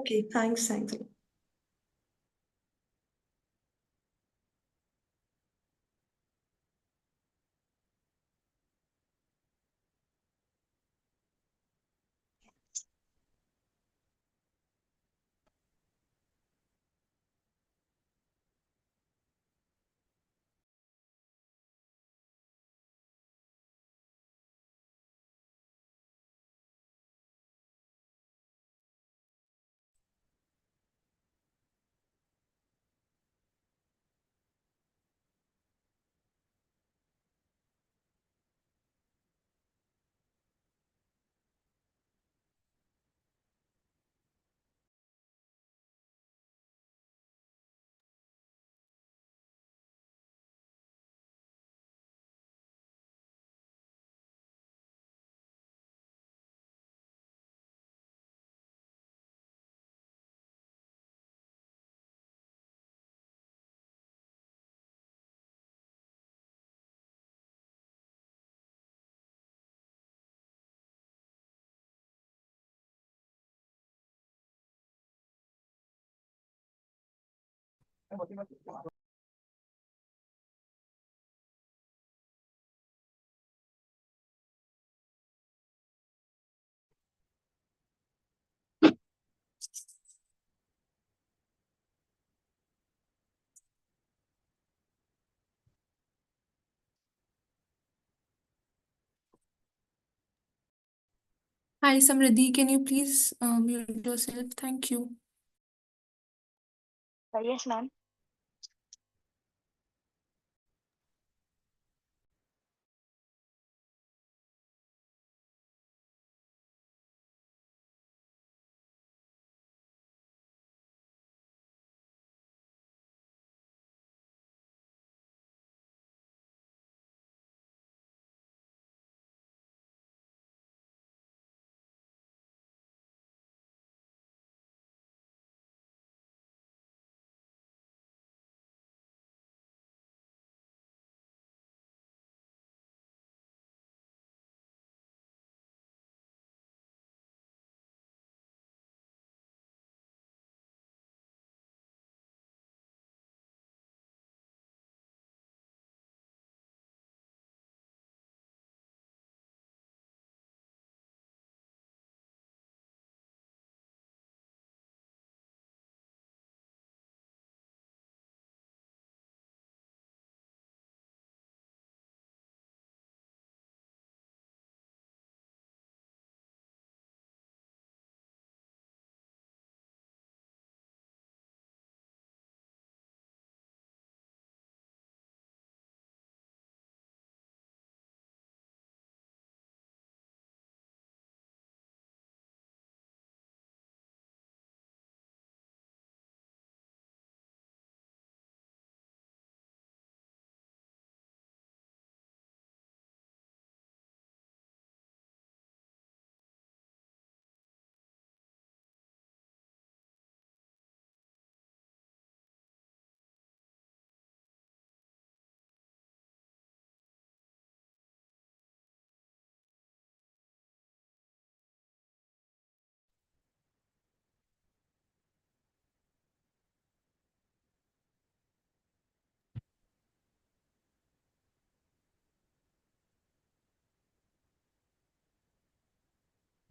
Okay, thanks. Hi, Samriddhi. Can you please mute yourself? Thank you. Yes, ma'am.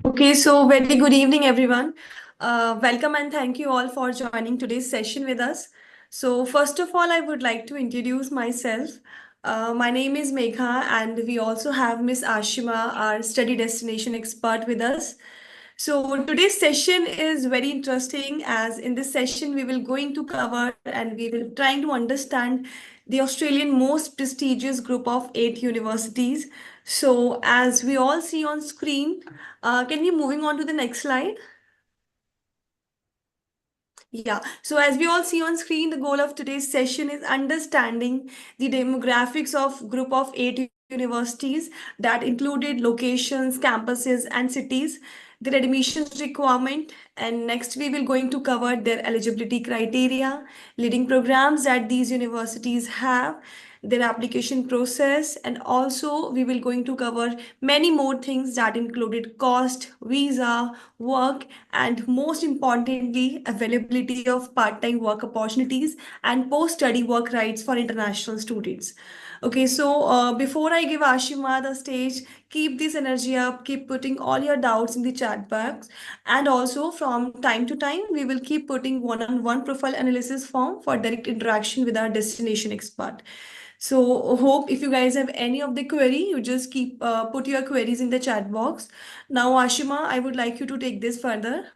Okay, so very good evening, everyone. Welcome and thank you all for joining today's session with us. So, first of all, I would like to introduce myself. My name is Megha, and we also have Miss Ashima, our study destination expert, with us. So today's session is very interesting as in this session we will going to cover and we will trying to understand the Australian most prestigious group of 8 universities. So as we all see on screen, can we moving on to the next slide? Yeah, so as we all see on screen, the goal of today's session is understanding the demographics of group of 8 universities that included locations, campuses, and cities, their admissions requirement, and next we will going to cover their eligibility criteria, leading programs that these universities have, their application process, and also we will going to cover many more things that included cost, visa, work, and most importantly, availability of part-time work opportunities and post-study work rights for international students. Okay, so before I give Ashima the stage, keep this energy up, keep putting all your doubts in the chat box. And also, from time to time, we will keep putting one-on-one profile analysis form for direct interaction with our destination expert. So, hope if you guys have any of the query, you just keep put your queries in the chat box. Now, Ashima, I would like you to take this further.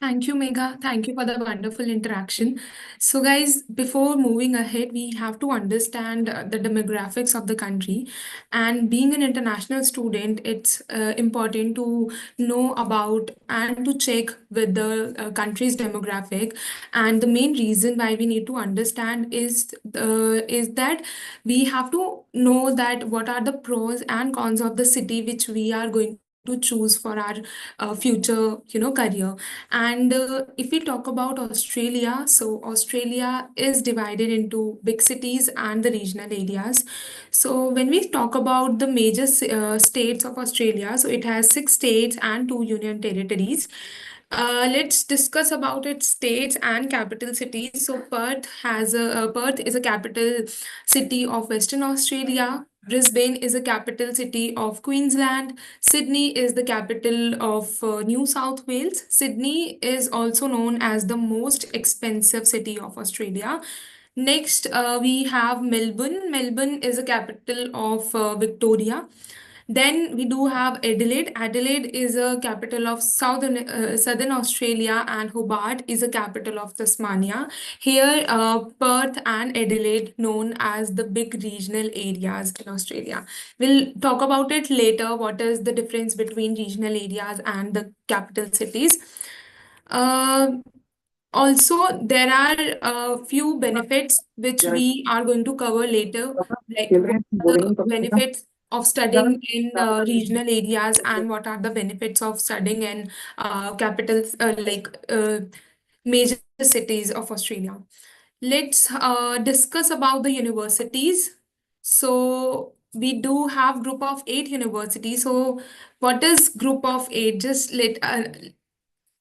Thank you, Megha. Thank you for the wonderful interaction. So, guys, before moving ahead, we have to understand the demographics of the country. And being an international student, it's important to know about and to check with the country's demographic. And the main reason why we need to understand is that we have to know that what are the pros and cons of the city which we are going to choose for our future, career. And if we talk about Australia, so Australia is divided into big cities and the regional areas. So when we talk about the major states of Australia, so it has 6 states and 2 union territories. Let's discuss about its states and capital cities. So Perth is a capital city of Western Australia. Brisbane is a capital city of Queensland. Sydney is the capital of New South Wales. Sydney is also known as the most expensive city of Australia. Next, we have Melbourne. Melbourne is a capital of Victoria. Then we do have Adelaide. Adelaide is a capital of Southern Australia, and Hobart is a capital of Tasmania. Here, Perth and Adelaide known as the big regional areas in Australia. We'll talk about it later. What is the difference between regional areas and the capital cities? Uh, Also, there are a few benefits which we are going to cover later, like what are the benefits of studying in regional areas and what are the benefits of studying in capitals major cities of Australia. Let's discuss about the universities. So we do have group of 8 universities. So what is group of eight?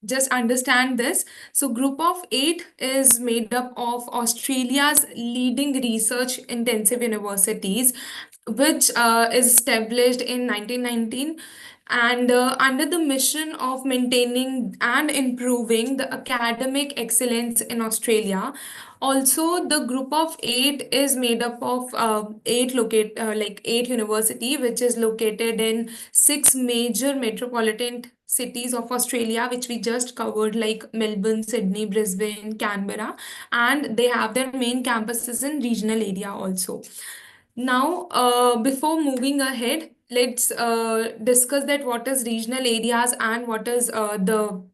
Just understand this. So, Group of Eight is made up of Australia's leading research intensive universities, which is established in 1919 and under the mission of maintaining and improving the academic excellence in Australia. Also, the Group of Eight is made up of eight university, which is located in 6 major metropolitan cities of Australia, which we just covered, like Melbourne, Sydney, Brisbane, Canberra, and they have their main campuses in regional area also. Now, before moving ahead, let's discuss that what is regional areas and what is the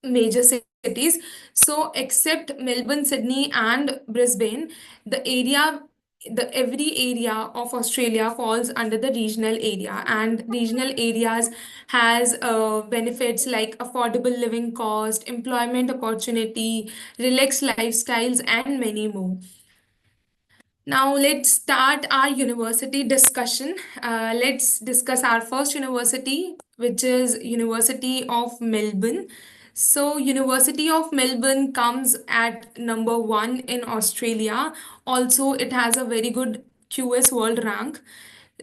major cities. So, except Melbourne, Sydney, and Brisbane, the area the every area of Australia falls under the regional area, and regional areas has benefits like affordable living cost, employment opportunity, relaxed lifestyles, and many more. Now let's start our university discussion. Let's discuss our first university, which is University of Melbourne. So University of Melbourne comes at number one in Australia. Also, it has a very good QS World rank.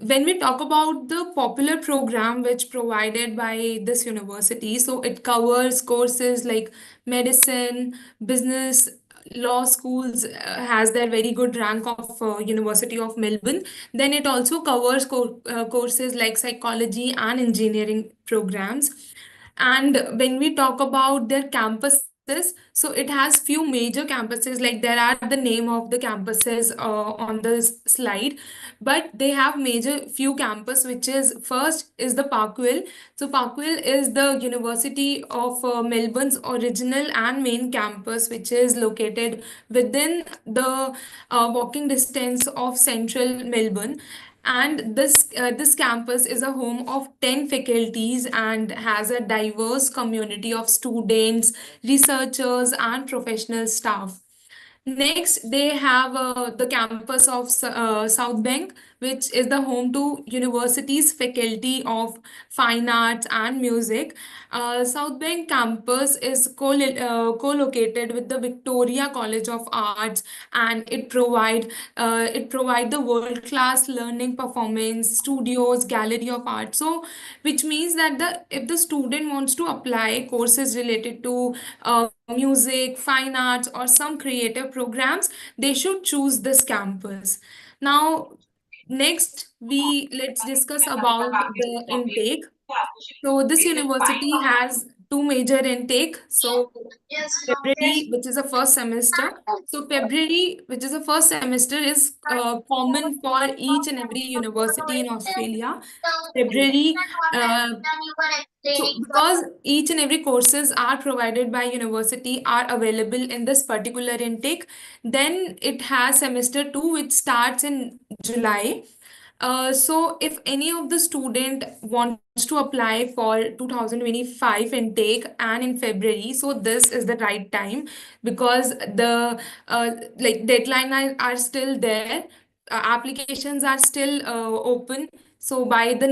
When we talk about the popular program which provided by this university, so it covers courses like medicine, business, law schools has their very good rank of University of Melbourne. Then it also covers courses like psychology and engineering programs. And when we talk about their campuses, so it has few major campuses, like there are the name of the campuses on the slide, but they have major few campus, which is first is the Parkville. So Parkville is the University of Melbourne's original and main campus, which is located within the walking distance of central Melbourne. And this campus is a home of 10 faculties and has a diverse community of students, researchers, and professional staff. Next, they have the campus of South Bank, which is the home to university's faculty of fine arts and music. South Bank campus is co-located with the Victoria College of Arts, and it provide the world-class learning performance studios, gallery of art. So, which means that the if the student wants to apply courses related to music, fine arts, or some creative programs, they should choose this campus. Now, next, we let's discuss about the intake. So this university has two major intake. So February, which is the first semester. So February, which is the first semester, is common for each and every university in Australia. February, uh, so because each and every courses are provided by university are available in this particular intake, then it has semester two, which starts in July. So if any of the student wants to apply for 2025 intake and in February, so this is the right time because the like deadline are still there, applications are still open. So by the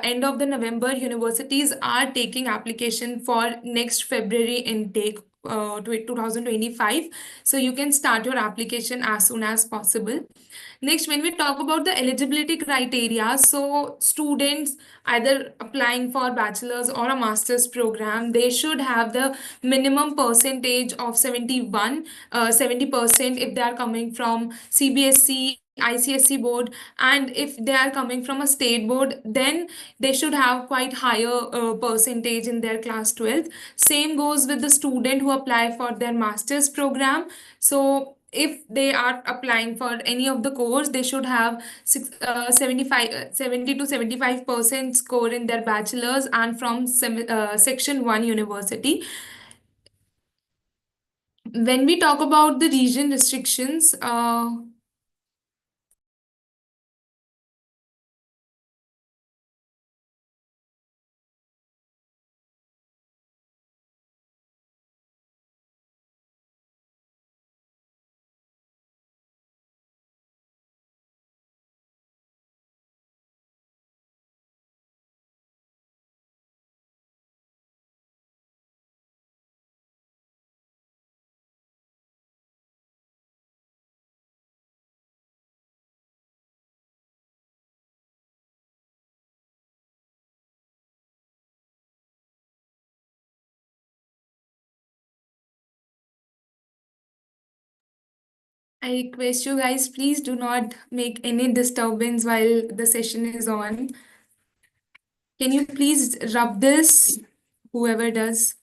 end of the November, universities are taking application for next February intake, 2025. So you can start your application as soon as possible. Next, when we talk about the eligibility criteria, so students either applying for bachelor's or a master's program, they should have the minimum percentage of 70% if they are coming from CBSE, ICSE board, and if they are coming from a state board, then they should have quite higher percentage in their class 12th. Same goes with the student who apply for their master's program. So if they are applying for any of the course, they should have 70 to 75% score in their bachelor's and from section 1 university. When we talk about the region restrictions, I request you guys, please do not make any disturbance while the session is on. Can you please rub this, whoever does?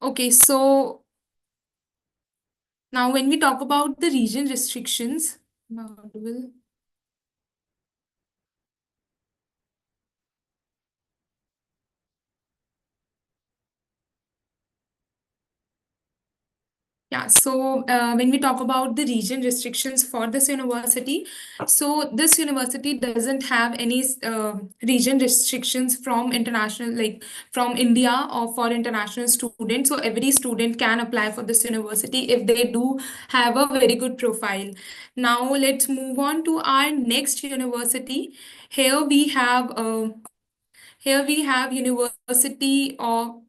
Okay, so now when we talk about the region restrictions, am I audible? Yeah, so when we talk about the region restrictions for this university, so this university doesn't have any region restrictions from international, like from India or for international students. So every student can apply for this university if they do have a very good profile. Now let's move on to our next university. Here we have Here we have University of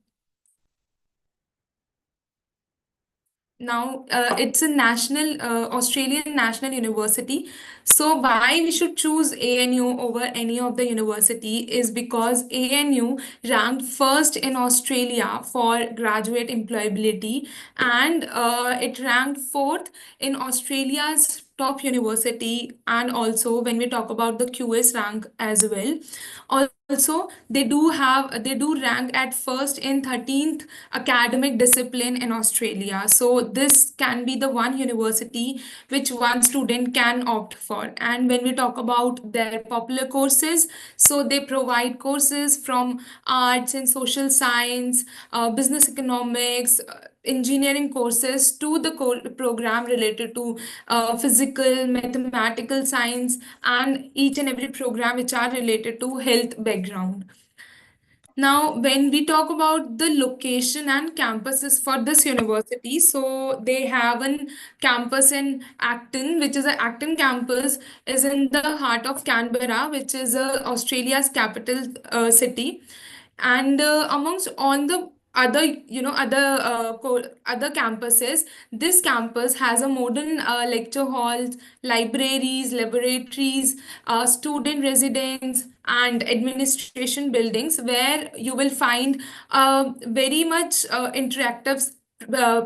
now it's a national Australian national university. So why we should choose ANU over any of the university is because ANU ranked first in Australia for graduate employability, and it ranked fourth in Australia's top university, and also when we talk about the QS rank as well. Also, they do rank at first in 13th academic discipline in Australia. So this can be the one university which one student can opt for. And when we talk about their popular courses, so they provide courses from arts and social science, business economics, engineering courses to the program related to physical, mathematical science, and each and every program which are related to health background. Now, when we talk about the location and campuses for this university, so they have an campus in Acton, which is an Acton campus, is in the heart of Canberra, which is Australia's capital city. And amongst all the other, other campuses, this campus has a modern lecture halls, libraries, laboratories, student residence, and administration buildings, where you will find very much interactive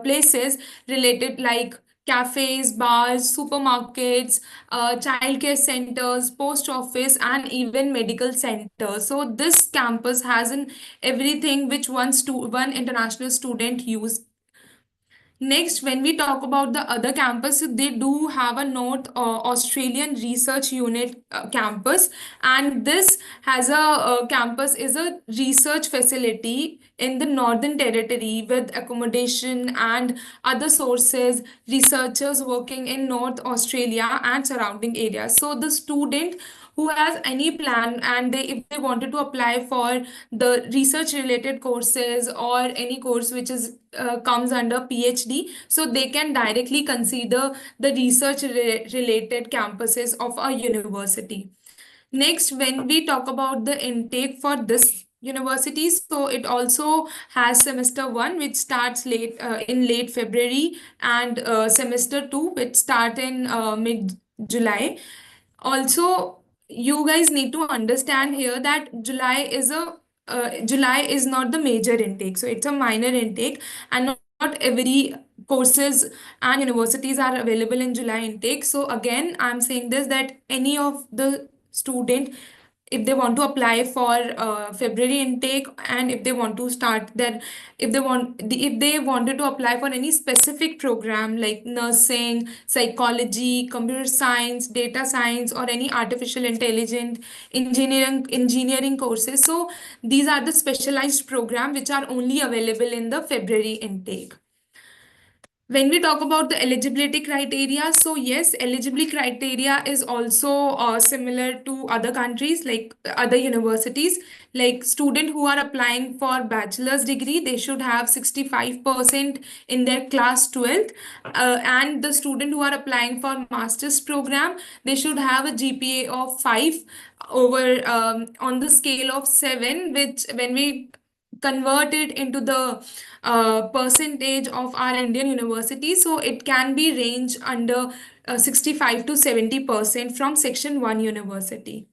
places related, like cafes, bars, supermarkets, childcare centers, post office, and even medical centers. So this campus has an everything which one international student use. Next, when we talk about the other campus, they do have a North Australian Research Unit campus, and this has a campus is a research facility in the Northern Territory with accommodation and other sources, researchers working in North Australia and surrounding areas. So the student who has any plan, and if they wanted to apply for the research related courses or any course which is comes under PhD, so they can directly consider the research related campuses of a university. Next, when we talk about the intake for this university, so it also has semester 1 which starts in late February, and semester 2 which start in mid July. Also, you guys need to understand here that July is not the major intake, so it's a minor intake, and not every courses and universities are available in July intake. So again, I'm saying this, that any of the student, if they want to apply for February intake, and if they want to start their, if they wanted to apply for any specific program like nursing, psychology, computer science, data science, or any artificial intelligence, engineering courses, so these are the specialized program which are only available in the February intake. When we talk about the eligibility criteria, so yes, eligibility criteria is also similar to other countries, like other universities. Like student who are applying for bachelor's degree, they should have 65% in their class 12th. And the student who are applying for master's program, they should have a GPA of 5 over on the scale of 7, which when we convert it into the percentage of our Indian university, so it can be range under 65 to 70% from Section 1 university.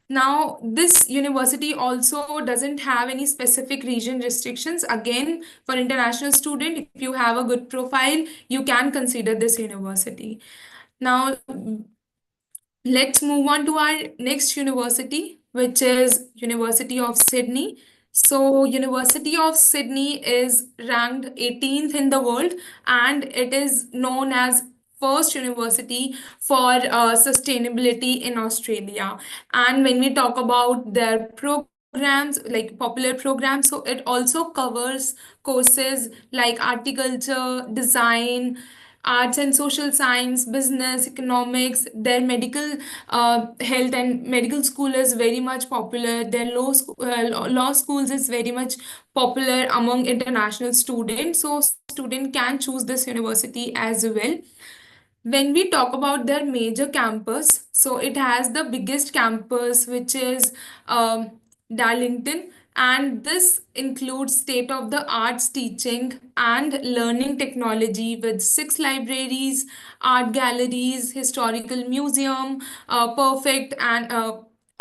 Now, this university also doesn't have any specific region restrictions. Again, for international student, if you have a good profile, you can consider this university. Now, let's move on to our next university, which is University of Sydney. So, University of Sydney is ranked 18th in the world, and it is known as first university for sustainability in Australia. And when we talk about their programs, like popular programs, so it also covers courses like horticulture, design, arts and social science, business, economics. Their medical health and medical school is very much popular. Their law schools is very much popular among international students. So student can choose this university as well. When we talk about their major campus, so it has the biggest campus, which is Darlington, and this includes state of the arts teaching and learning technology with six libraries, art galleries, historical museum, perfect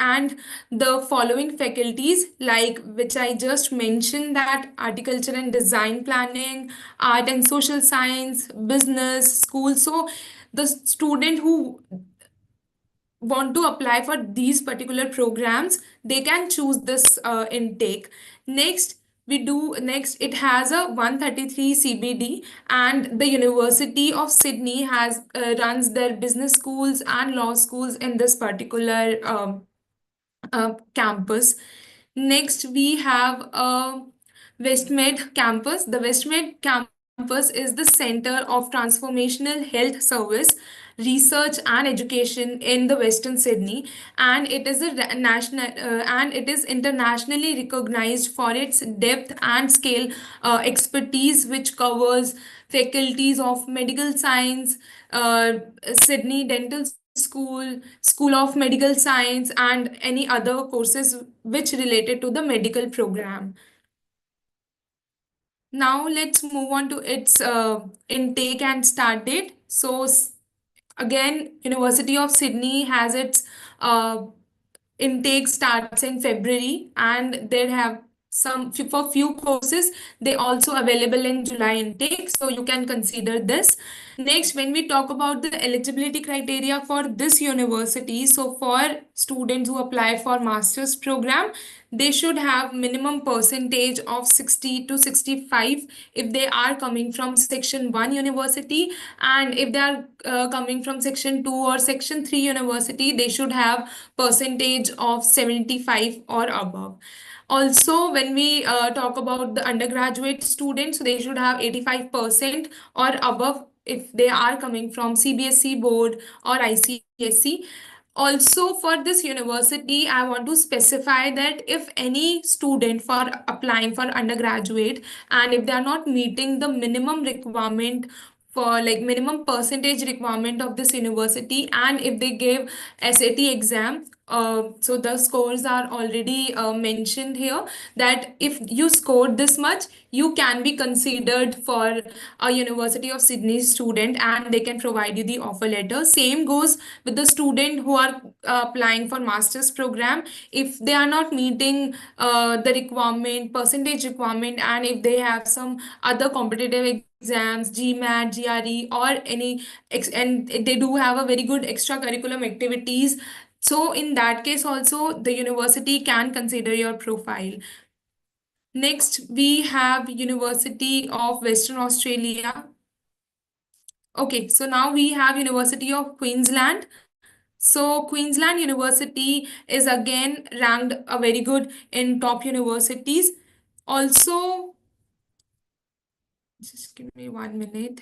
and the following faculties like which I just mentioned, that architecture and design planning, art and social science, business school. So the student who want to apply for these particular programs, they can choose this intake. Next it has a 133 CBD, and the University of Sydney has runs their business schools and law schools in this particular campus. Next, we have a Westmed campus. The Westmed campus is the center of transformational health service, research, and education in the Western Sydney, and it is a national and it is internationally recognized for its depth and scale expertise, which covers faculties of medical science, uh, Sydney Dental School, School of Medical Science, and any other courses which related to the medical program. Now let's move on to its intake and start date. So again, University of Sydney has its intake starts in February, and they have for few courses they also available in July intake, so you can consider this. Next, when we talk about the eligibility criteria for this university, so for students who apply for master's program, they should have minimum percentage of 60 to 65 if they are coming from section 1 university, and if they are coming from section 2 or section 3 university, they should have percentage of 75 or above. Also, when we talk about the undergraduate students, so they should have 85% or above if they are coming from CBSE board or ICSE. Also, for this university, I want to specify that if any student for applying for undergraduate, and if they are not meeting the minimum requirement for like minimum percentage requirement of this university, and if they give SAT exam, so the scores are already mentioned here, that if you scored this much, you can be considered for a University of Sydney student, and they can provide you the offer letter. Same goes with the student who are applying for master's program. If they are not meeting the requirement percentage requirement, and if they have some other competitive exams, GMAT, GRE, or any and they do have a very good extracurriculum activities, so in that case also the university can consider your profile. Next, we have University of Western Australia. Okay, so now we have University of Queensland. So Queensland University is again ranked a very good in top universities. Also, just give me 1 minute.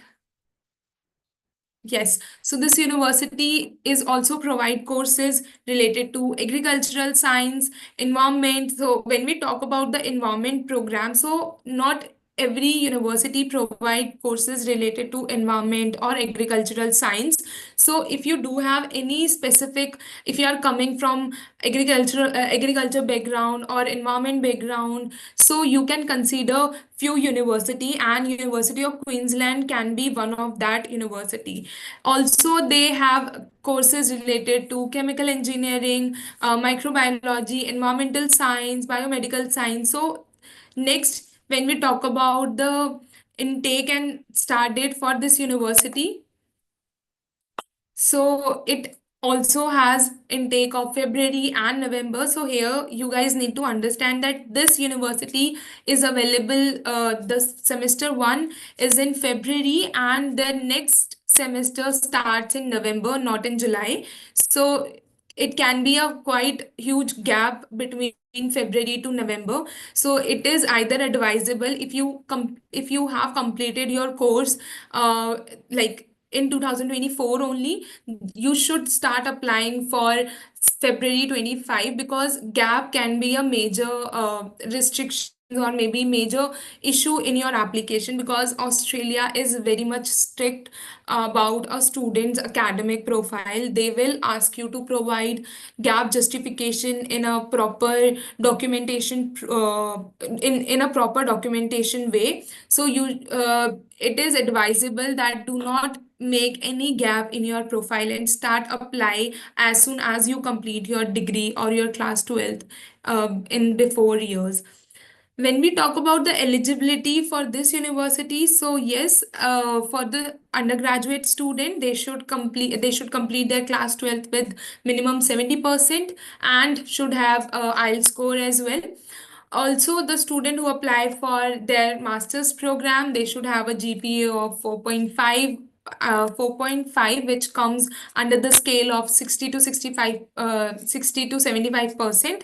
Yes, so this university is also provide courses related to agricultural science, environment. So when we talk about the environment program, so not every university provide courses related to environment or agricultural science. So if you do have any specific, if you are coming from agriculture background or environment background, so you can consider few university, and University of Queensland can be one of that university. Also, they have courses related to chemical engineering, microbiology, environmental science, biomedical science. So next, when we talk about the intake and start date for this university, so it also has intake of February and November. So here you guys need to understand that this university is available. The semester one is in February, and the next semester starts in November, not in July. So it can be a quite huge gap between February to November. So it is either advisable if if you have completed your course like in 2024 only, you should start applying for February 25, because gap can be a major restriction or maybe major issue in your application, because Australia is very much strict about a student's academic profile. They will ask you to provide gap justification in a proper documentation in a proper documentation way. So it is advisable that do not make any gap in your profile and start apply as soon as you complete your degree or your class 12th in before years. When we talk about the eligibility for this university, so yes, for the undergraduate student, they should complete their class 12th with minimum 70% and should have IELTS score as well. Also, the student who apply for their master's program, they should have a GPA of 4.5, which comes under the scale of 60 to 75%.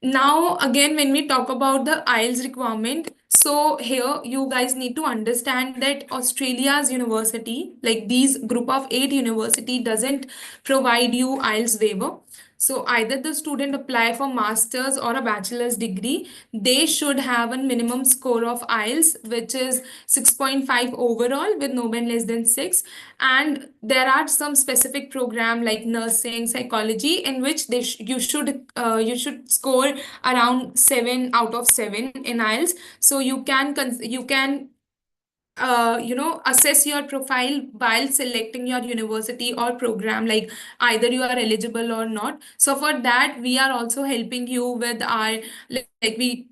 Now, again, when we talk about the IELTS requirement, so here you guys need to understand that Australia's university, like these group of 8 university, doesn't provide you IELTS waiver. So either the student apply for master's or a bachelor's degree, they should have a minimum score of IELTS, which is 6.5 overall with no band less than 6. And there are some specific program like nursing, psychology, in which you should score around 7 out of 7 in IELTS. So you can assess your profile while selecting your university or program, like either you are eligible or not. So for that, we are also helping you with our, like we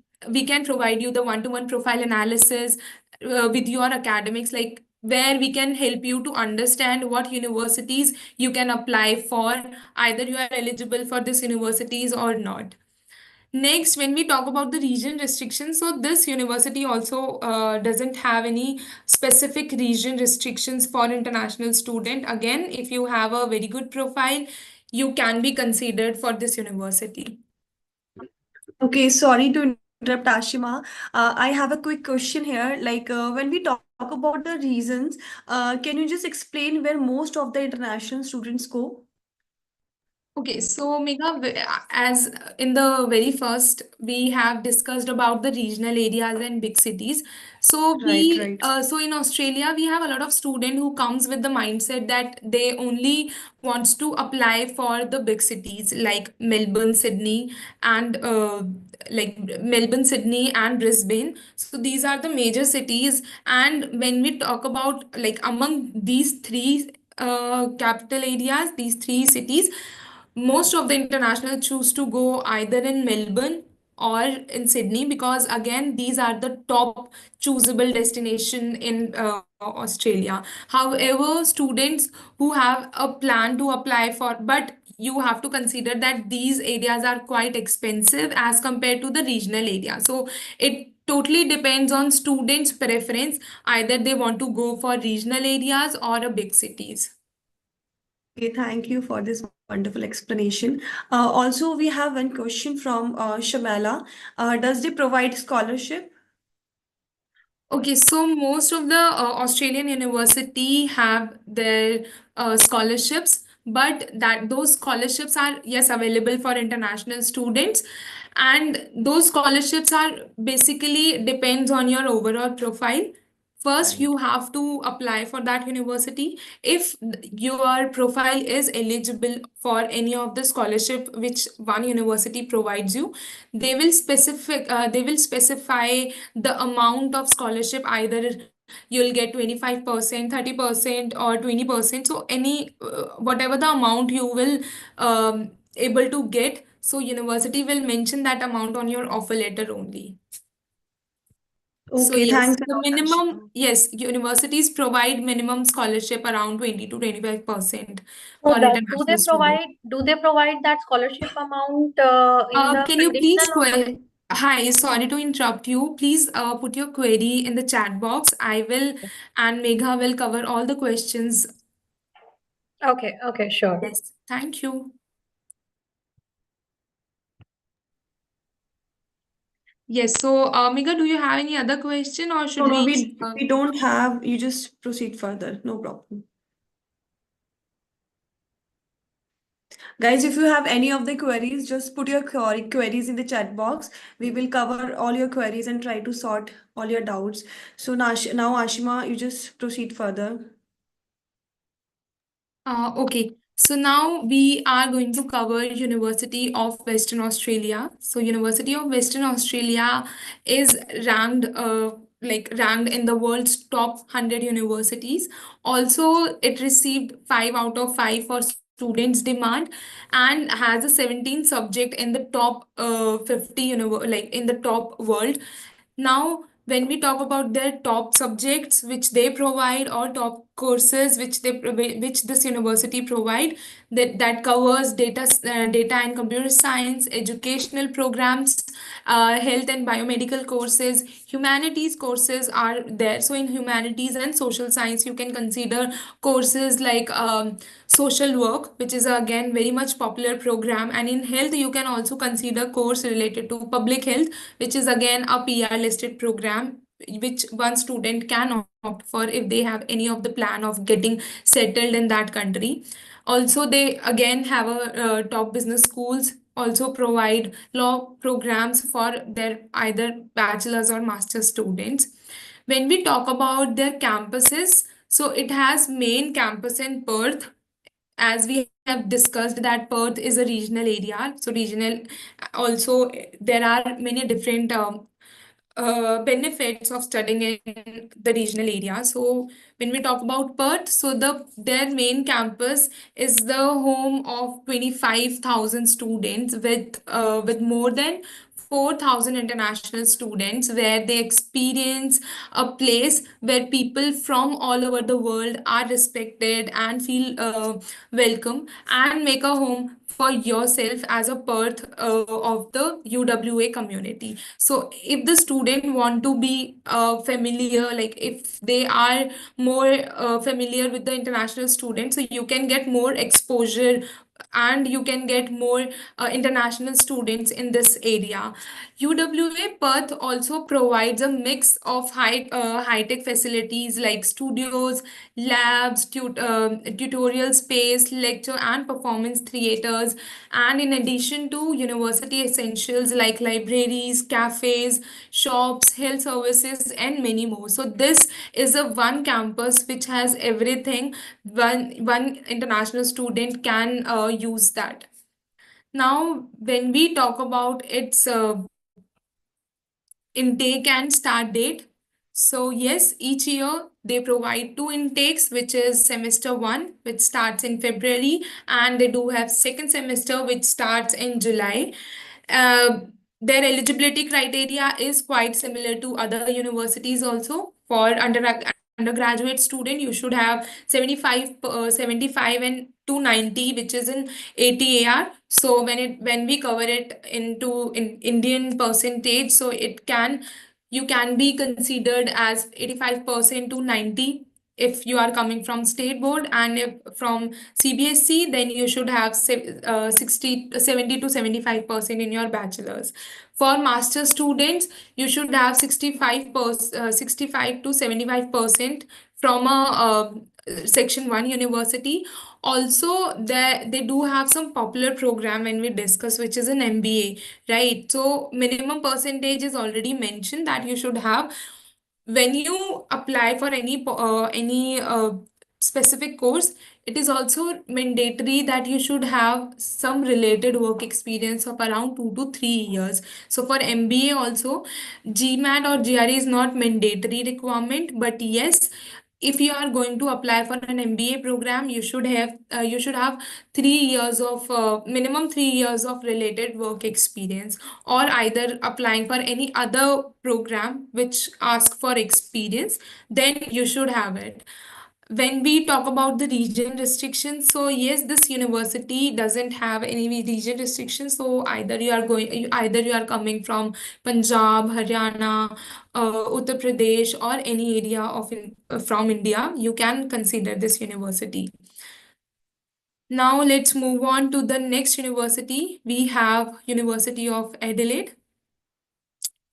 can provide you the one-to-one profile analysis with your academics, like where we can help you to understand what universities you can apply for, either you are eligible for these universities or not. Next, when we talk about the region restrictions, so this university also doesn't have any specific region restrictions for international student. Again, if you have a very good profile, you can be considered for this university. Okay, sorry to interrupt, Ashima. I have a quick question here. When we talk about the reasons, can you just explain where most of the international students go? Okay, so Megha, as in the very first, we have discussed about the regional areas and big cities. So Right, right. so in Australia, we have a lot of student who comes with the mindset that they only wants to apply for the big cities like Melbourne, Sydney, and Melbourne, Sydney, and Brisbane. So these are the major cities. And when we talk about like among these three capital areas, these three cities, most of the international choose to go either in Melbourne or in Sydney, because again these are the top choosable destination in Australia. However, students who have a plan to apply for, but you have to consider that these areas are quite expensive as compared to the regional area. So it totally depends on students' preference. Either they want to go for regional areas or a big cities. Okay, thank you for this wonderful explanation. Also, we have one question from Shamala. Does they provide scholarship? Okay, so most of the Australian university have their scholarships, but that those scholarships are yes available for international students, and those scholarships are basically depends on your overall profile. First, Right. you have to apply for that university. If your profile is eligible for any of the scholarship which one university provides you, they will specify the amount of scholarship. Either you'll get 25%, 30%, or 20%. So any whatever the amount you will able to get, so university will mention that amount on your offer letter only. So Okay, yes, thanks a the lot, minimum, Ashima. yes, universities provide minimum scholarship around 20 to 25% So for that international students. do they provide that scholarship amount in the Can you please conditional? hi, sorry to interrupt you. Please put your query in the chat box. I will, and Megha will cover all the questions. Okay, okay, sure. Yes, thank you. Yes, so Megha, do you have any other question, or No, should no, we? we don't have. You just proceed further. No problem. Guys, if you have any of the queries, just put your queries in the chat box. We will cover all your queries and try to sort all your doubts. So now Ashima, you just proceed further. Okay, so now we are going to cover University of Western Australia. So University of Western Australia is ranked in the world's top 100 universities. Also, it received 5 out of 5 for students demand and has a 17 subject in the top 50 in the top world. Now, when we talk about their top subjects which they provide or top courses which this university provide, that covers data and computer science, educational programs, health and biomedical courses, humanities courses are there. So in humanities and social science, you can consider courses like social work, which is again very much popular program, and in health you can also consider course related to public health, which is again a PR listed program which one student can opt for if they have any of the plan of getting settled in that country. Also, they again have a top business schools also provide law programs for their either bachelor's or master's students. When we talk about their campuses, so it has main campus in Perth. As we have discussed that Perth is a regional area, so regional also there are many different benefits of studying in the regional area. So when we talk about Perth, so their main campus is the home of 25,000 students with more than 4,000 international students, where they experience a place where people from all over the world are respected and feel welcome, and make a home for yourself as a part of the UWA community. So if the student want to be familiar, like if they are more familiar with the international students, so you can get more exposure and you can get more international students in this area. UWA Perth also provides a mix of high tech facilities like studios, labs, tutorial space, lecture and performance theaters, and in addition to university essentials like libraries, cafes, shops, health services, and many more. So this is a one campus which has everything. One international student can use that. Now, when we talk about its intake and start date. So yes, each year they provide two intakes, which is semester one, which starts in February, and they do have second semester, which starts in July. Uh, their eligibility criteria is quite similar to other universities also. For undergraduate student, you should have 75 and 290, which is in 80 AR. So when we cover it into in Indian percentage, so it can you can be considered as 85% to 90 if you are coming from state board, and if from CBSE, then you should have 70 to 75% in your bachelor's. For master students, you should have 65 to 75% from a section 1 university. Also, they do have some popular program when we discuss, which is an MBA, right? So minimum percentage is already mentioned that you should have. When you apply for any specific course, it is also mandatory that you should have some related work experience of around 2 to 3 years. So for MBA also, GMAT or GRE is not mandatory requirement, but yes, if you are going to apply for an MBA program, you should have 3 years of minimum 3 years of related work experience, or either applying for any other program which asks for experience, then you should have it. When we talk about the region restrictions, so yes, this university doesn't have any region restrictions. So either you are coming from Punjab, Haryana, Uttar Pradesh, or any area from India, you can consider this university. Now let's move on to the next university. We have University of Adelaide.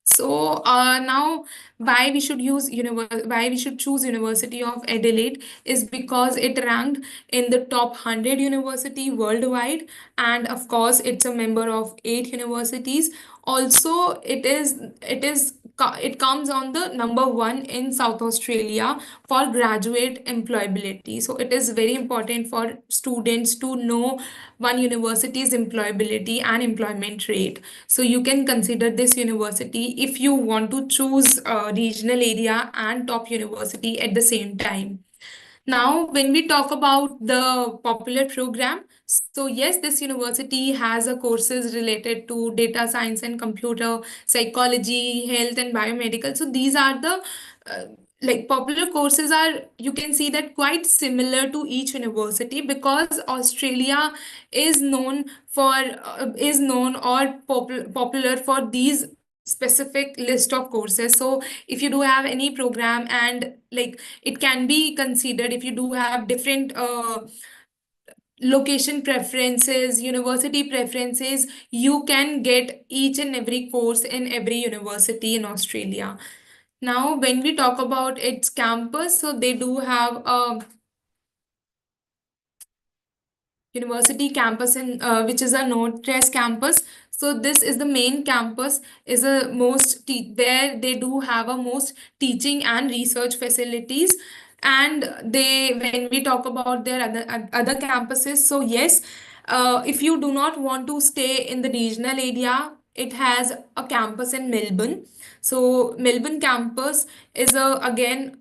So now why we should choose University of Adelaide is because it ranked in the top 100 university worldwide, and of course it's a member of 8 universities. Also, it comes on the number one in South Australia for graduate employability. So it is very important for students to know one university's employability and employment rate. So you can consider this university if you want to choose a regional area and top university at the same time. Now, when we talk about the popular program, so yes, this university has a courses related to data science and computer psychology, health and biomedical. So these are the uh, like popular courses are, you can see that quite similar to each university, because Australia is known for is known or popular for these specific list of courses. So if you do have any program, and like it can be considered, if you do have different location preferences, university preferences, you can get each and every course in every university in Australia. Now, when we talk about its campus, so they do have a university campus in which is a Northwest campus. So this is the main campus, is a there they do have a most teaching and research facilities. And they, when we talk about their other campuses, so yes, if you do not want to stay in the regional area, it has a campus in Melbourne. So Melbourne campus is a, again,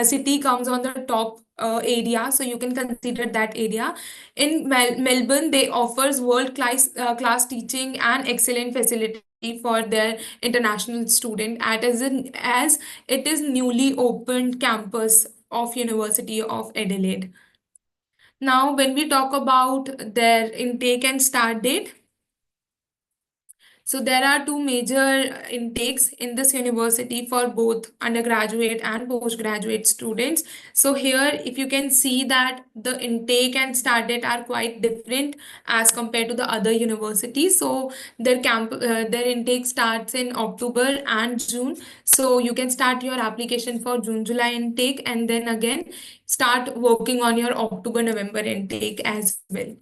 city comes on the top area, so you can consider that area. In Melbourne, they offers world class teaching and excellent facility for their international student, as it is newly opened campus of University of Adelaide. Now, when we talk about their intake and start date, so there are two major intakes in this university for both undergraduate and postgraduate students. So here, if you can see that the intake and start date are quite different as compared to the other universities. So their intake starts in October and June. So you can start your application for June, July intake, and then again start working on your October, November intake as well.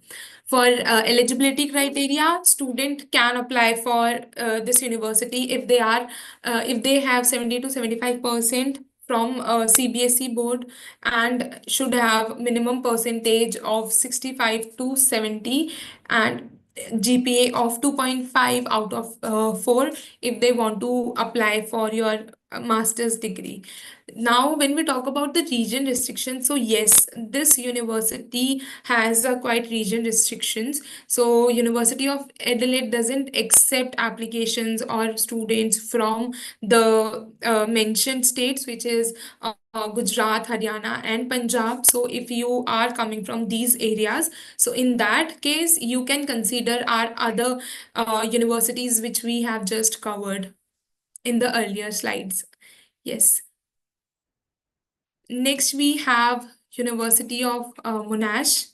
For eligibility criteria, student can apply for this university if they have 70 to 75% from CBSE board, and should have minimum percentage of 65 to 70, and GPA of 2.5 out of 4 if they want to apply for your master's degree. Now, when we talk about the region restrictions, so yes, this university has a quite region restrictions. So University of Adelaide doesn't accept applications or students from the mentioned states, which is Gujarat, Haryana, and Punjab. So if you are coming from these areas, so in that case, you can consider our other universities which we have just covered in the earlier slides. Yes. Next, we have University of Monash,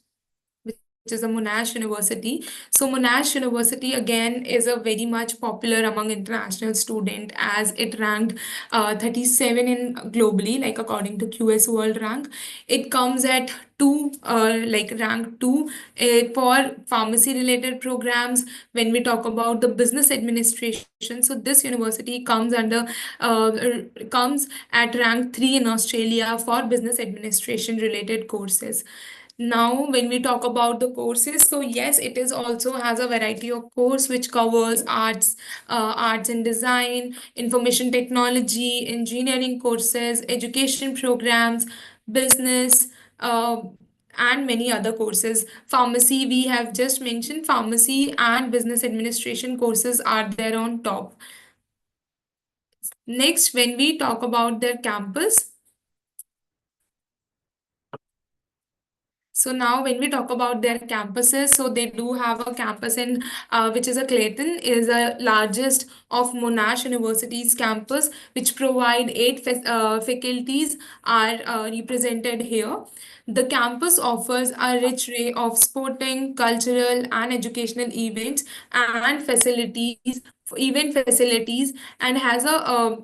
which is a Monash University. So Monash University again is a very much popular among international student, as it ranked 37 in globally, like according to QS World Rank. It comes at rank two for pharmacy related programs. When we talk about the business administration, so this university comes at rank 3 in Australia for business administration related courses. Now, when we talk about the courses, so yes, it is also has a variety of course which covers arts and design, information technology, engineering courses, education programs, business, and many other courses. Pharmacy, we have just mentioned, pharmacy and business administration courses are there on top. Next, when we talk about their campus, So now when we talk about their campuses, so they do have a campus in which is a Clayton, is the largest of Monash University's campus, which provide eight faculties are represented here. The campus offers a rich array of sporting, cultural, and educational events and event facilities, and has a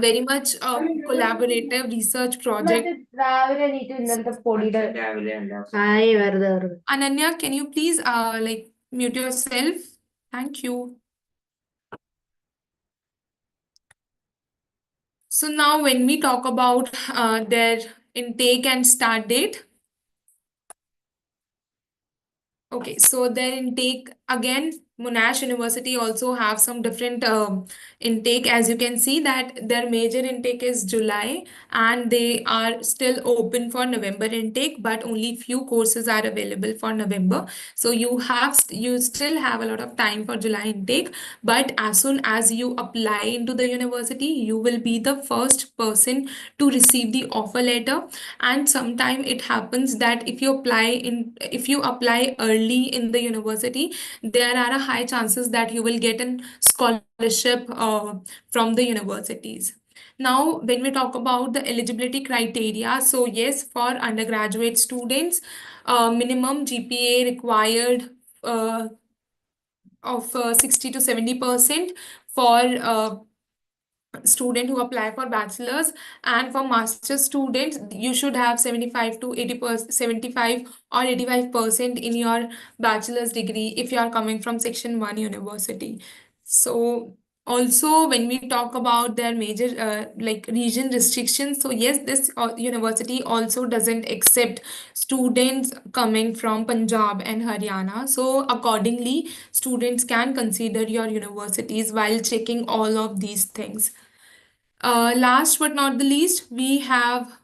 very much collaborative research project. Ananya, can you please like mute yourself? Thank you. So now when we talk about their intake and start date, okay, so their intake again, Monash University also have some different intake. As you can see that their major intake is July, and they are still open for November intake, but only few courses are available for November. So you still have a lot of time for July intake, but as soon as you apply into the university, you will be the first person to receive the offer letter. And sometime it happens that if you apply early in the university, there are a high chances that you will get an scholarship from the universities. Now when we talk about the eligibility criteria, so yes, for undergraduate students, minimum GPA required uh, of 60 to 70% for student who apply for bachelor's, and for master's students you should have 75 to 80%, 75 or 85% in your bachelor's degree if you are coming from section 1 university. So also when we talk about their major like region restrictions, so yes, this university also doesn't accept students coming from Punjab and Haryana. So accordingly, students can consider your universities while checking all of these things. Last but not the least, we have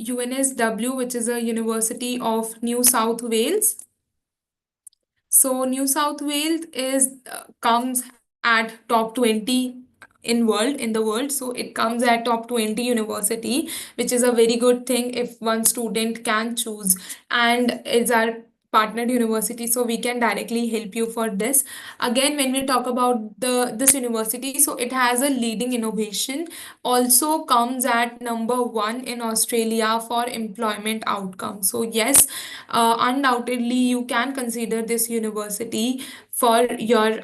UNSW, which is a University of New South Wales. So New South Wales is comes at top 20 in the world. So it comes at top 20 university, which is a very good thing if one student can choose, and it's our partnered university, so we can directly help you for this. Again, when we talk about the this university, so it has a leading innovation, also comes at number one in Australia for employment outcome. So yes, undoubtedly you can consider this university for your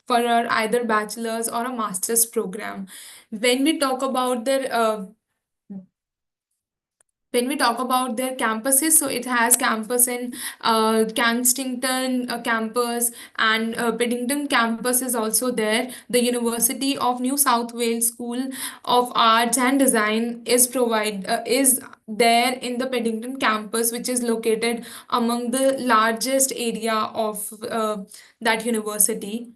either bachelor's or a master's program. When we talk about their campuses, so it has campus in Kensington campus, and Paddington campus is also there. The University of New South Wales School of Arts and Design is there in the Paddington campus, which is located among the largest area of that university.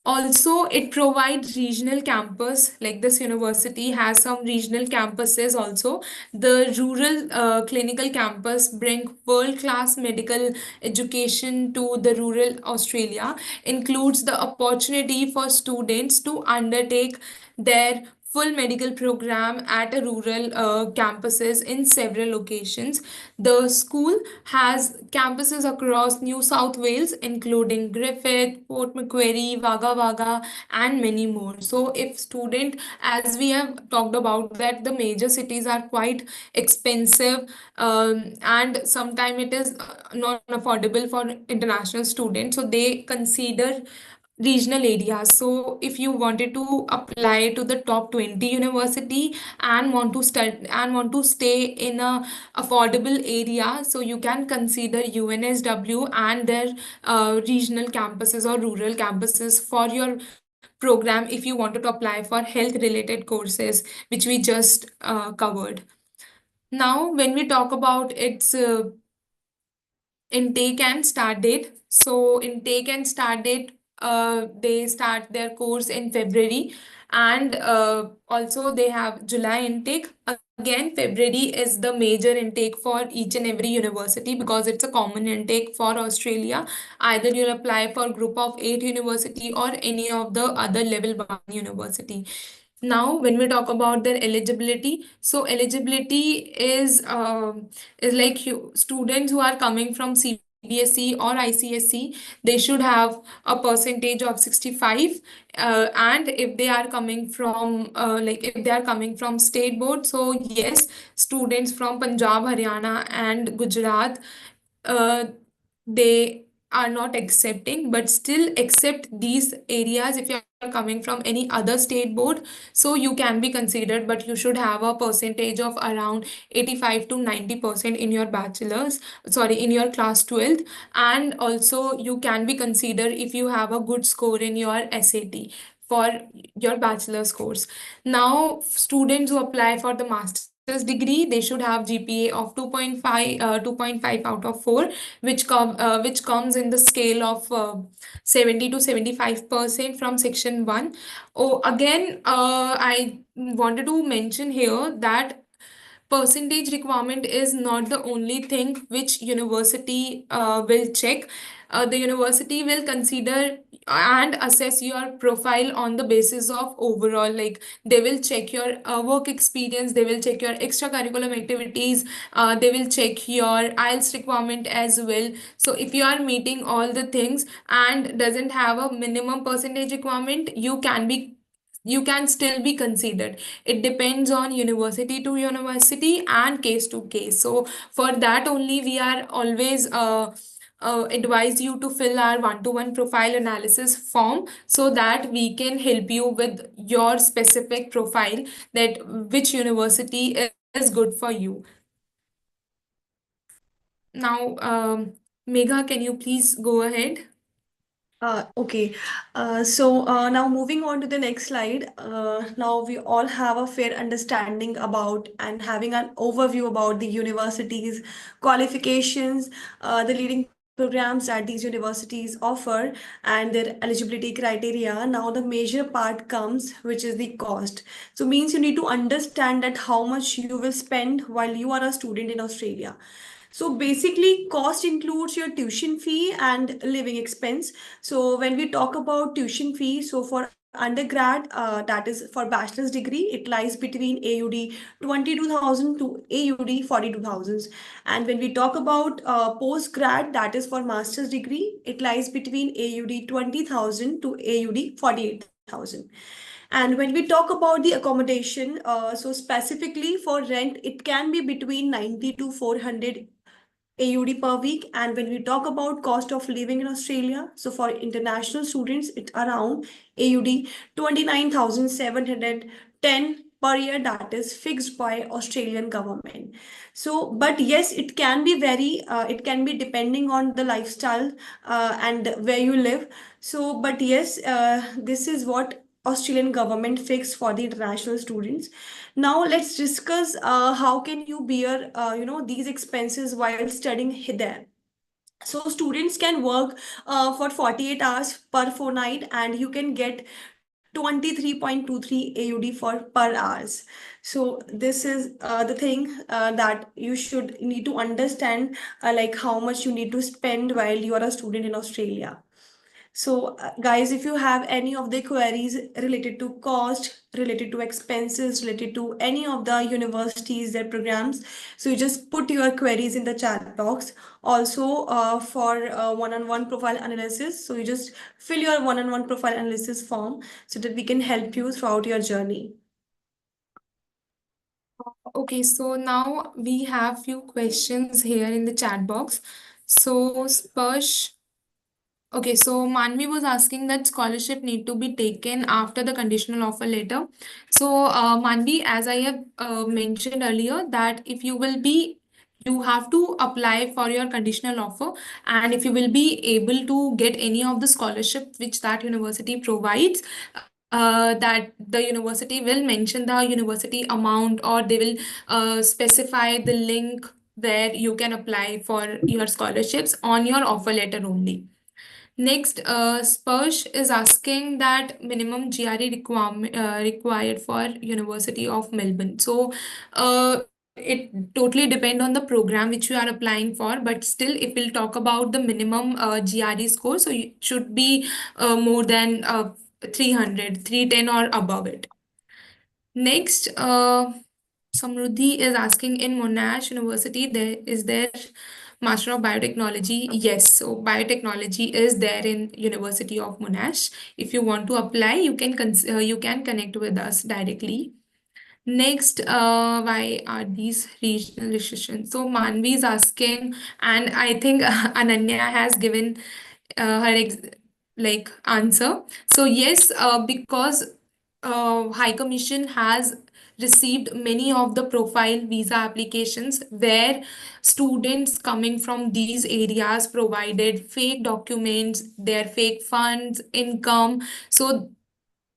Also, it provides regional campus, like this university has some regional campuses also. The rural clinical campus bring world-class medical education to the rural Australia, includes the opportunity for students to undertake their full medical program at a rural campuses in several locations. The school has campuses across New South Wales, including Griffith, Port Macquarie, Wagga Wagga, and many more. So, if student, as we have talked about, that the major cities are quite expensive, and sometimes it is not affordable for international students, so they consider regional areas. So if you wanted to apply to the top 20 university and want to study and want to stay in a affordable area, so you can consider UNSW and their regional campuses or rural campuses for your program if you wanted to apply for health related courses, which we just covered. Now when we talk about its intake and start date. So intake and start date, they start their course in February, and also they have July intake. Again, February is the major intake for each and every university because it's a common intake for Australia. Either you'll apply for group of 8 university or any of the other level 1 university. Now, when we talk about their eligibility, so eligibility is like students who are coming from CBSE or ICSE, they should have a percentage of 65. And if they are coming from like if they are coming from state board, so yes, students from Punjab, Haryana, and Gujarat, uh, they are not accepting, but still accept these areas if you are coming from any other state board. So you can be considered, but you should have a percentage of around 85 to 90% in your bachelor's, sorry, in your class 12th. And also you can be considered if you have a good score in your SAT for your bachelor's course. Now, students who apply for the master's degree, they should have GPA of 2.5 out of 4, which comes in the scale of 70 to 75% from section 1. Oh, again, I wanted to mention here that percentage requirement is not the only thing which university will check. The university will consider and assess your profile on the basis of overall, like they will check your work experience, they will check your extracurricular activities, they will check your IELTS requirement as well. So if you are meeting all the things and doesn't have a minimum percentage requirement, you can still be considered. It depends on university to university and case to case. So for that only we are always advise you to fill our one-to-one profile analysis form, so that we can help you with your specific profile, that which university is good for you. Now, Megha, can you please go ahead? Okay. So now moving on to the next slide. Now we all have a fair understanding about and having an overview about the universities, qualifications, the leading programs that these universities offer, and their eligibility criteria. Now the major part comes, which is the cost. So means you need to understand that how much you will spend while you are a student in Australia. So basically, cost includes your tuition fee and living expense. So when we talk about tuition fee, so for undergrad, that is for bachelor's degree, it lies between AUD 22,000 to AUD 42,000. And when we talk about postgrad, that is for master's degree, it lies between AUD 20,000 to AUD 48,000. And when we talk about the accommodation, so specifically for rent, it can be between 90 to 400 AUD per week. And when we talk about cost of living in Australia, so for international students, it's around AUD 29,710 per year, that is fixed by Australian government. So, but yes, it can be it can be depending on the lifestyle and where you live. So, but yes, this is what Australian government fixed for the international students. Now let's discuss how can you bear these expenses while studying there. So students can work for 48 hours per fortnight, and you can get 23.23 AUD for per hours. So this is the thing that you should need to understand, like how much you need to spend while you are a student in Australia. So, guys, if you have any of the queries related to cost, related to expenses, related to any of the universities, their programs, so you just put your queries in the chat box. Also, for one-on-one profile analysis, so you just fill your one-on-one profile analysis form so that we can help you throughout your journey. Okay, so now we have few questions here in the chat box. So Sparsh, okay, so Manvi was asking that scholarship need to be taken after the conditional offer letter. So Manvi, as I have mentioned earlier, that if you will be, you have to apply for your conditional offer, and if you will be able to get any of the scholarship which that university provides, that the university will mention the university amount, or they will specify the link where you can apply for your scholarships on your offer letter only. Next, Sparsh is asking that minimum GRE required for University of Melbourne. So, it totally depend on the program which you are applying for, but still, if we'll talk about the minimum GRE score, so it should be more than 300, 310 or above it. Next, Samruddhi is asking, in Monash University, there Master of Biotechnology? Yes, so biotechnology is there in University of Monash. If you want to apply, you can connect with us directly. Next, why are these regional restrictions? So Manvi is asking, and I think Ananya has given her answer. So yes, because High Commission has received many of the profile visa applications where students coming from these areas provided fake documents, their fake funds, income. So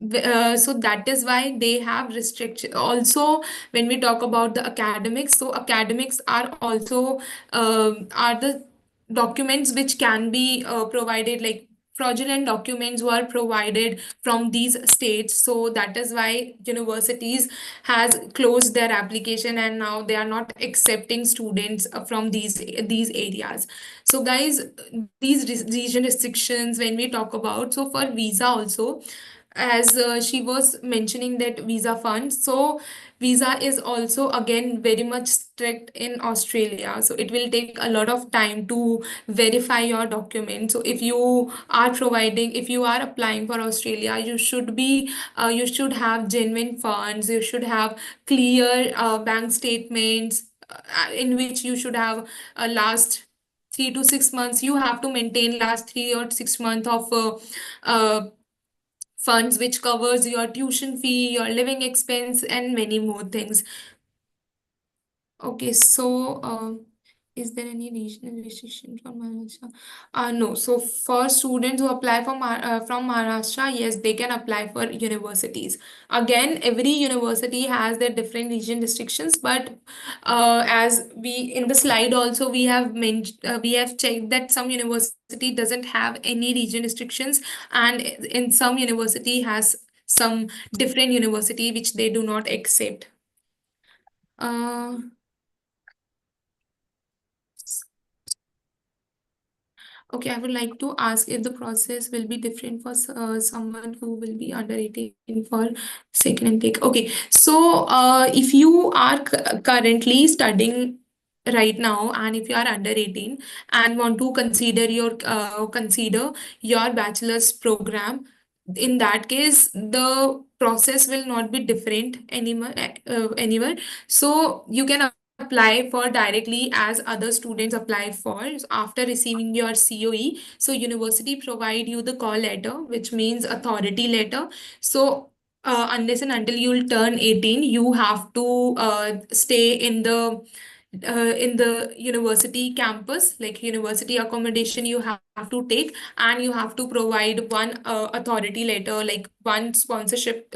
that is why they have restriction. Also, when we talk about the academics, so academics are also are the documents which can be provided, like fraudulent documents were provided from these states. So that is why universities has closed their application and now they are not accepting students from these areas. So guys, these region restrictions when we talk about, so for visa also, as she was mentioning that visa funds, so visa is also again very much strict in Australia, so it will take a lot of time to verify your document. So if you are applying for Australia, you should have genuine funds, you should have clear bank statements in which you should have last 3 to 6 months, you have to maintain last 3 or 6 months of uh, funds which covers your tuition fee, your living expense, and many more things. Okay, so is there any regional restriction for Maharashtra? No. So for students who apply from Maharashtra, yes, they can apply for universities. Again, every university has their different region restrictions, but as we in the slide also we have checked that some university doesn't have any region restrictions, and in some university has some different university which they do not accept. Uh, Okay, I would like to ask if the process will be different for someone who will be under 18 for second intake. Okay, so if you are currently studying right now and if you are under 18 and want to consider your bachelor's program, in that case the process will not be different anywhere. So you can apply for directly as other students apply for. So after receiving your COE, so university provide you the call letter, which means authority letter. So unless and until you'll turn 18, you have to stay in the university campus, like university accommodation you have to take, and you have to provide one authority letter, like one sponsorship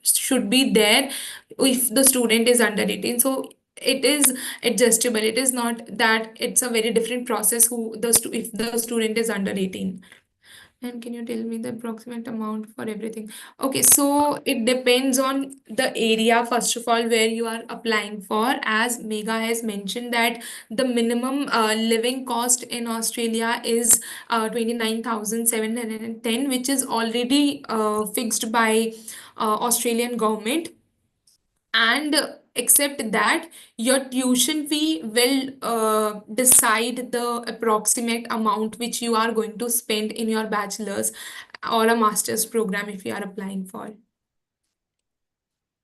should be there if the student is under 18. So it is adjustable. It is not that it's a very different process if the student is under 18. And can you tell me the approximate amount for everything? Okay, so it depends on the area, first of all, where you are applying for. As Megha has mentioned, that the minimum living cost in Australia is 29,710, which is already fixed by Australian government. And except that, your tuition fee will decide the approximate amount which you are going to spend in your bachelor's or a master's program if you are applying for.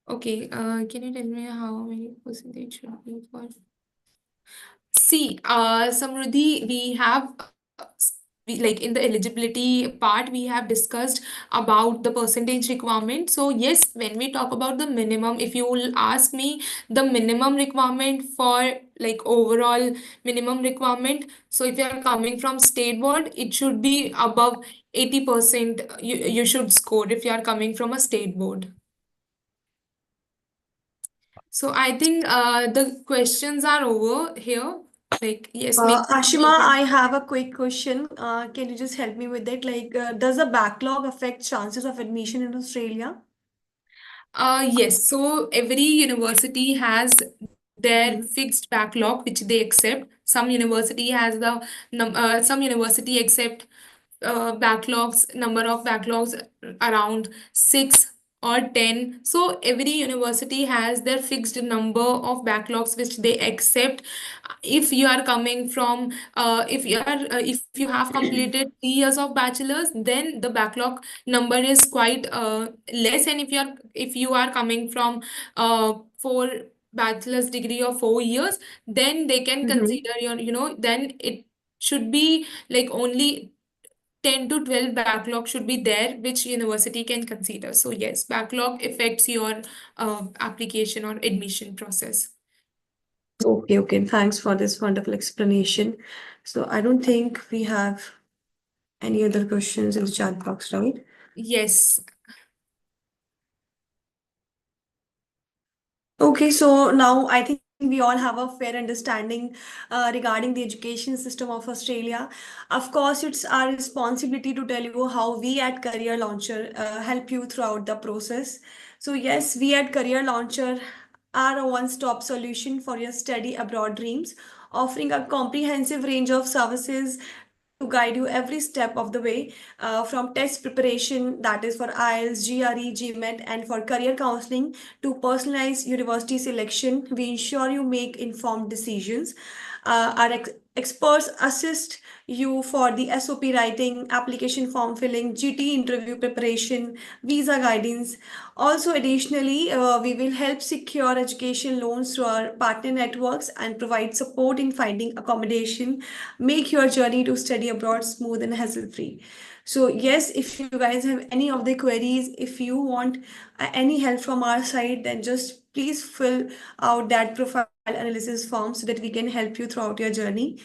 Okay, can you tell me how many percentage should be for? See, Samruddhi, we have like in the eligibility part, we have discussed about the percentage requirement. So yes, when we talk about the minimum, if you will ask me the minimum requirement for like overall minimum requirement, so if you are coming from state board, it should be above 80%. You should score if you are coming from a state board. So I think the questions are over here. Like, yes, maybe you Ashima, can. I have a quick question. Can you just help me with it? Like, does the backlog affect chances of admission in Australia? Yes, so every university has their Mhm. fixed backlog which they accept. Some university accept number of backlogs around 6 or 10. So every university has their fixed number of backlogs which they accept. If you are coming from if you have completed 3 years of bachelor's, then the backlog number is quite less. And if you are coming from four bachelor's degree of 4 years, then they can consider your, then it should be like only 10 to 12 backlog should be there, which university can consider. So yes, backlog affects your application or admission process. Okay, okay. Thanks for this wonderful explanation. So I don't think we have any other questions in the chat box, right? Yes. Okay, so now I think we all have a fair understanding regarding the education system of Australia. Of course, it's our responsibility to tell you how we at Career Launcher help you throughout the process. So, yes, we at Career Launcher are a one-stop solution for your study abroad dreams, offering a comprehensive range of services to guide you every step of the way, from test preparation, that is for IELTS, GRE, GMAT, and for career counseling, to personalized university selection. We ensure you make informed decisions. Our experts assist you for the SOP writing, application form filling, GT interview preparation, visa guidance. Also, additionally, we will help secure education loans through our partner networks and provide support in finding accommodation, make your journey to study abroad smooth and hassle free. So, yes, if you guys have any of the queries, if you want any help from our side, then just please fill out that profile analysis form so that we can help you throughout your journey.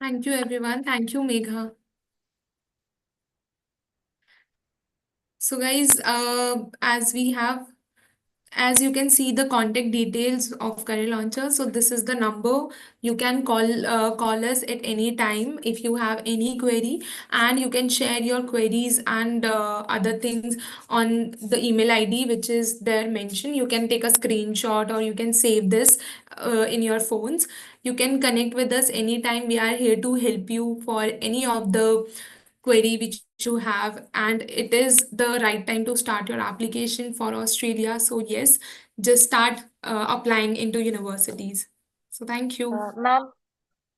Thank you, everyone. Thank you, Megha. So, guys, as you can see the contact details of Career Launcher. So this is the number. You can call us at any time if you have any query, and you can share your queries and other things on the email ID which is there mentioned. You can take a screenshot or you can save this in your phones. You can connect with us anytime. We are here to help you for any of the query which you have, and it is the right time to start your application for Australia. So yes, just start applying into universities. So thank you. Ma'am,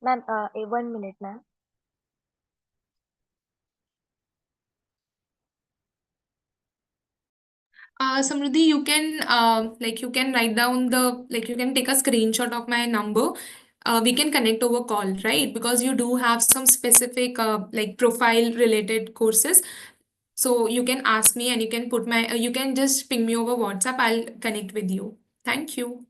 1 minute, ma'am. Samruddhi, you can you can write down you can take a screenshot of my number. We can connect over call, right? Because you do have some specific profile related courses. So you can ask me and you can you can just ping me over WhatsApp. I'll connect with you. Thank you.